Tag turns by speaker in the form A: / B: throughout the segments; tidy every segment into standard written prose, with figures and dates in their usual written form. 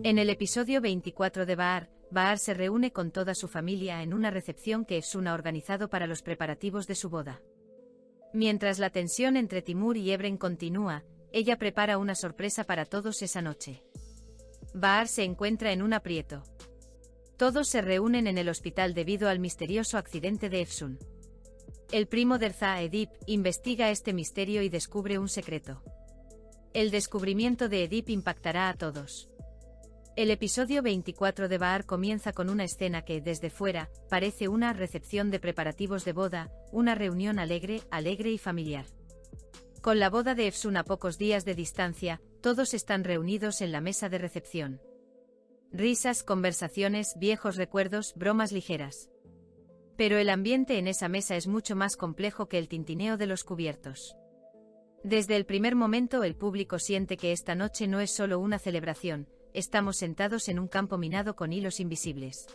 A: En el episodio 24 de Bahar se reúne con toda su familia en una recepción que Efsun ha organizado para los preparativos de su boda. Mientras la tensión entre Timur y Ebren continúa, ella prepara una sorpresa para todos esa noche. Bahar se encuentra en un aprieto. Todos se reúnen en el hospital debido al misterioso accidente de Efsun. El primo de Erza, Edip, investiga este misterio y descubre un secreto. El descubrimiento de Edip impactará a todos. El episodio 24 de Bahar comienza con una escena que, desde fuera, parece una recepción de preparativos de boda, una reunión alegre y familiar. Con la boda de Efsun a pocos días de distancia, todos están reunidos en la mesa de recepción. Risas, conversaciones, viejos recuerdos, bromas ligeras. Pero el ambiente en esa mesa es mucho más complejo que el tintineo de los cubiertos. Desde el primer momento el público siente que esta noche no es solo una celebración, estamos sentados en un campo minado con hilos invisibles.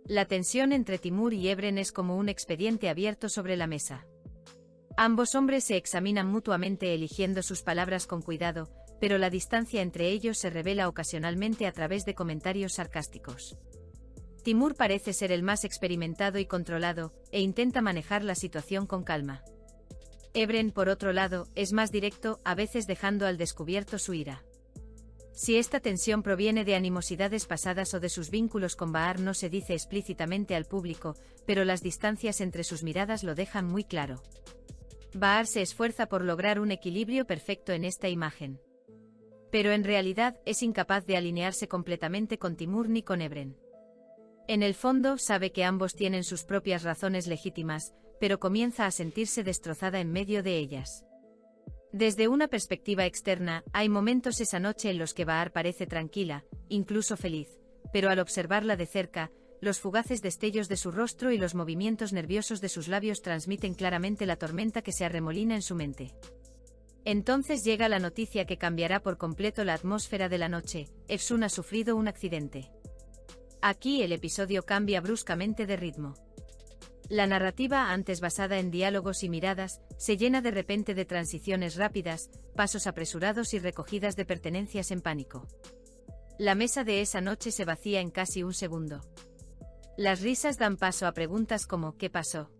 A: La tensión entre Timur y Ebren es como un expediente abierto sobre la mesa. Ambos hombres se examinan mutuamente eligiendo sus palabras con cuidado, pero la distancia entre ellos se revela ocasionalmente a través de comentarios sarcásticos. Timur parece ser el más experimentado y controlado, e intenta manejar la situación con calma. Ebren, por otro lado, es más directo, a veces dejando al descubierto su ira. Si esta tensión proviene de animosidades pasadas o de sus vínculos con Bahar no se dice explícitamente al público, pero las distancias entre sus miradas lo dejan muy claro. Bahar se esfuerza por lograr un equilibrio perfecto en esta imagen. Pero en realidad es incapaz de alinearse completamente con Timur ni con Ebren. En el fondo sabe que ambos tienen sus propias razones legítimas, pero comienza a sentirse destrozada en medio de ellas. Desde una perspectiva externa, hay momentos esa noche en los que Bahar parece tranquila, incluso feliz, pero al observarla de cerca, los fugaces destellos de su rostro y los movimientos nerviosos de sus labios transmiten claramente la tormenta que se arremolina en su mente. Entonces llega la noticia que cambiará por completo la atmósfera de la noche: Efsun ha sufrido un accidente. Aquí el episodio cambia bruscamente de ritmo. La narrativa, antes basada en diálogos y miradas, se llena de repente de transiciones rápidas, pasos apresurados y recogidas de pertenencias en pánico. La mesa de esa noche se vacía en casi un segundo. Las risas dan paso a preguntas como ¿qué pasó?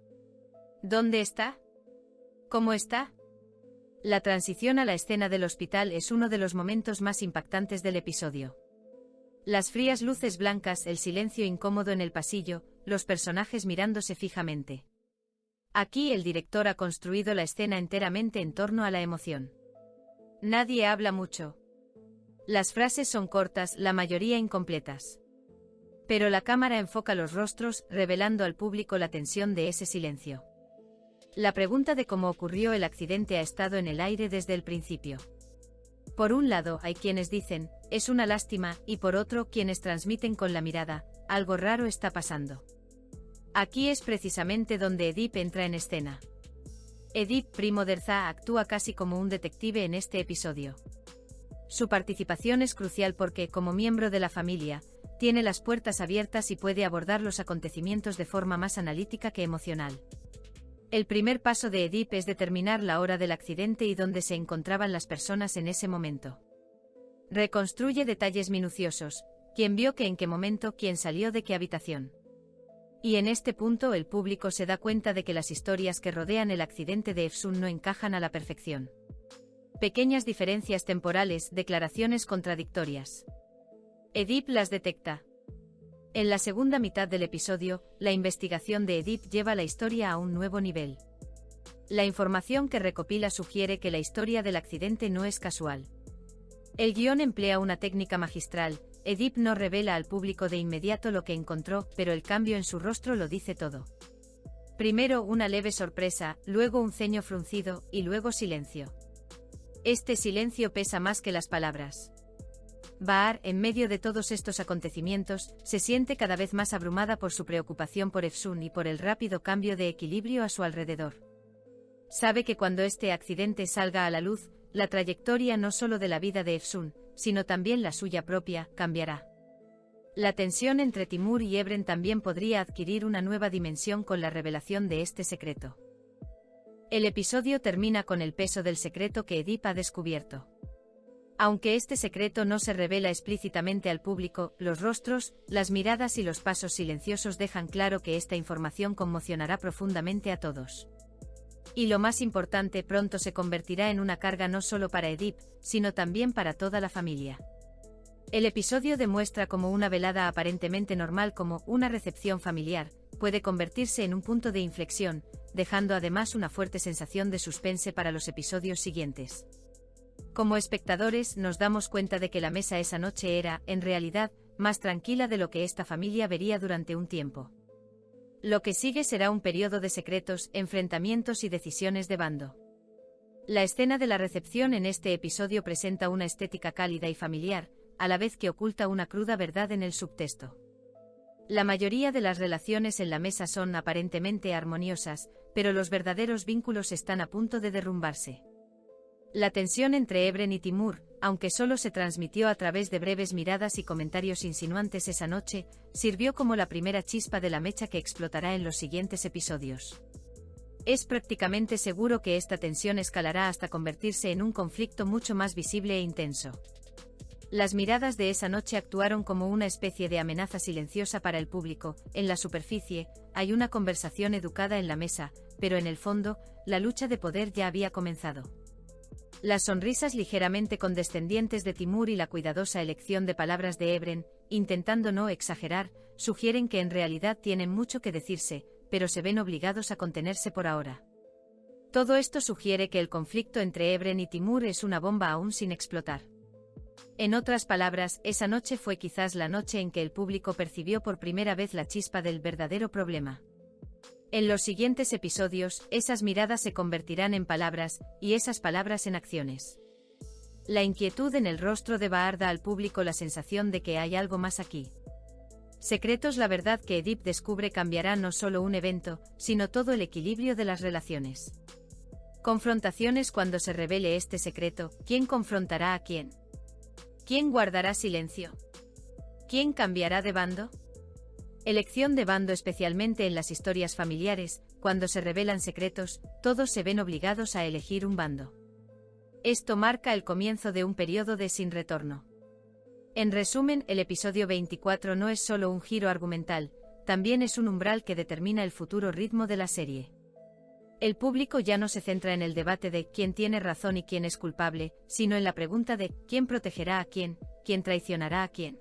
A: ¿Dónde está? ¿Cómo está? La transición a la escena del hospital es uno de los momentos más impactantes del episodio. Las frías luces blancas, el silencio incómodo en el pasillo, los personajes mirándose fijamente. Aquí el director ha construido la escena enteramente en torno a la emoción. Nadie habla mucho. Las frases son cortas, la mayoría incompletas. Pero la cámara enfoca los rostros, revelando al público la tensión de ese silencio. La pregunta de cómo ocurrió el accidente ha estado en el aire desde el principio. Por un lado hay quienes dicen, es una lástima, y por otro quienes transmiten con la mirada, algo raro está pasando. Aquí es precisamente donde Edip entra en escena. Edip, primo de Erza, actúa casi como un detective en este episodio. Su participación es crucial porque, como miembro de la familia, tiene las puertas abiertas y puede abordar los acontecimientos de forma más analítica que emocional. El primer paso de Edip es determinar la hora del accidente y dónde se encontraban las personas en ese momento. Reconstruye detalles minuciosos, quién vio qué en qué momento, quién salió de qué habitación. Y en este punto el público se da cuenta de que las historias que rodean el accidente de Efsun no encajan a la perfección. Pequeñas diferencias temporales, declaraciones contradictorias. Edip las detecta. En la segunda mitad del episodio, la investigación de Edip lleva la historia a un nuevo nivel. La información que recopila sugiere que la historia del accidente no es casual. El guión emplea una técnica magistral. Edip no revela al público de inmediato lo que encontró, pero el cambio en su rostro lo dice todo. Primero una leve sorpresa, luego un ceño fruncido, y luego silencio. Este silencio pesa más que las palabras. Bahar, en medio de todos estos acontecimientos, se siente cada vez más abrumada por su preocupación por Efsun y por el rápido cambio de equilibrio a su alrededor. Sabe que cuando este accidente salga a la luz, la trayectoria no solo de la vida de Efsun, sino también la suya propia, cambiará. La tensión entre Timur y Ebren también podría adquirir una nueva dimensión con la revelación de este secreto. El episodio termina con el peso del secreto que Edip ha descubierto. Aunque este secreto no se revela explícitamente al público, los rostros, las miradas y los pasos silenciosos dejan claro que esta información conmocionará profundamente a todos. Y lo más importante, pronto se convertirá en una carga no solo para Edip, sino también para toda la familia. El episodio demuestra cómo una velada aparentemente normal como una recepción familiar puede convertirse en un punto de inflexión, dejando además una fuerte sensación de suspense para los episodios siguientes. Como espectadores nos damos cuenta de que la mesa esa noche era, en realidad, más tranquila de lo que esta familia vería durante un tiempo. Lo que sigue será un periodo de secretos, enfrentamientos y decisiones de bando. La escena de la recepción en este episodio presenta una estética cálida y familiar, a la vez que oculta una cruda verdad en el subtexto. La mayoría de las relaciones en la mesa son aparentemente armoniosas, pero los verdaderos vínculos están a punto de derrumbarse. La tensión entre Ebren y Timur, aunque solo se transmitió a través de breves miradas y comentarios insinuantes esa noche, sirvió como la primera chispa de la mecha que explotará en los siguientes episodios. Es prácticamente seguro que esta tensión escalará hasta convertirse en un conflicto mucho más visible e intenso. Las miradas de esa noche actuaron como una especie de amenaza silenciosa para el público. En la superficie, hay una conversación educada en la mesa, pero en el fondo, la lucha de poder ya había comenzado. Las sonrisas ligeramente condescendientes de Timur y la cuidadosa elección de palabras de Ebren, intentando no exagerar, sugieren que en realidad tienen mucho que decirse, pero se ven obligados a contenerse por ahora. Todo esto sugiere que el conflicto entre Ebren y Timur es una bomba aún sin explotar. En otras palabras, esa noche fue quizás la noche en que el público percibió por primera vez la chispa del verdadero problema. En los siguientes episodios, esas miradas se convertirán en palabras, y esas palabras en acciones. La inquietud en el rostro de Bahar da al público la sensación de que hay algo más aquí. Secretos. La verdad que Edip descubre cambiará no solo un evento, sino todo el equilibrio de las relaciones. Confrontaciones. Cuando se revele este secreto, ¿quién confrontará a quién? ¿Quién guardará silencio? ¿Quién cambiará de bando? Elección de bando. Especialmente en las historias familiares, cuando se revelan secretos, todos se ven obligados a elegir un bando. Esto marca el comienzo de un periodo de sin retorno. En resumen, el episodio 24 no es solo un giro argumental, también es un umbral que determina el futuro ritmo de la serie. El público ya no se centra en el debate de quién tiene razón y quién es culpable, sino en la pregunta de quién protegerá a quién traicionará a quién.